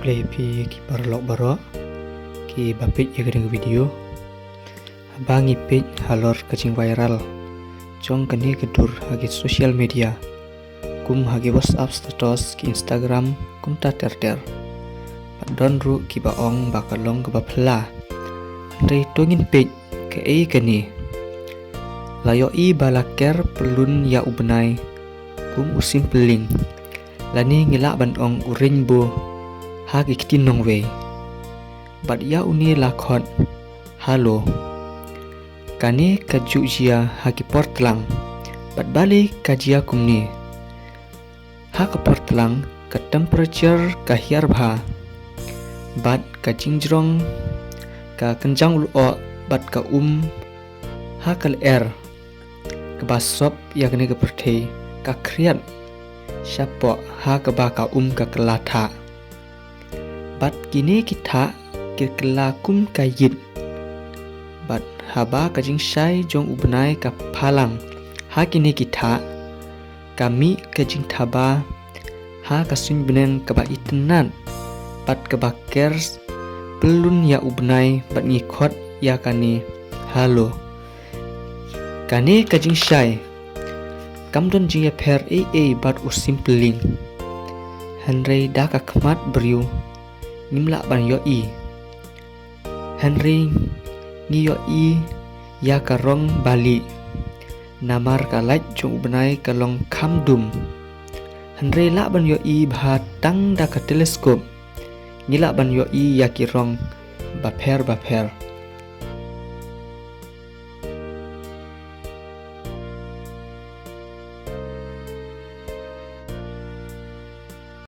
play pi ki parlok baro ki bapit ya gedeng video bangi page halor kacing viral jong kani kedur hagi social media kum hagi WhatsApp status ki Instagram kum ta ter padon ru ki baong bakalong ke bapla rei tongin page ke kani layo i balaker pelun ya ubnai kum usim peling lani ngilak bandong rainbow hagi kitinong we bat ya uni lakon halo kani kaju jia hagi portlang bat balik kajia kumni ha ke portlang ke temperature ka hiar bha bat ka jingjrong ka kenjang ulo bat ka ha kal air ke basop ya kene ke perthei ka kriat siapa ha ke baka ka kelata bat kini kita kelakum kayit bat haba kajing syai jong ubnai ka palang ha kini kita kami kajing taba ha kasun benen ka ba itenan bat ke baker pelun ya ubnai bat ngikot ya kani halo kani kajing syai kamdon jing ya per bat usim peling Henry dah kakmat beriu ngimla ban yo i Henry ngiyo i ya karong bali namar kalaj jong benai kalong kamdum Henry la ban yo i bhatang da ka teleskop ngila ban yo i ya kirong baper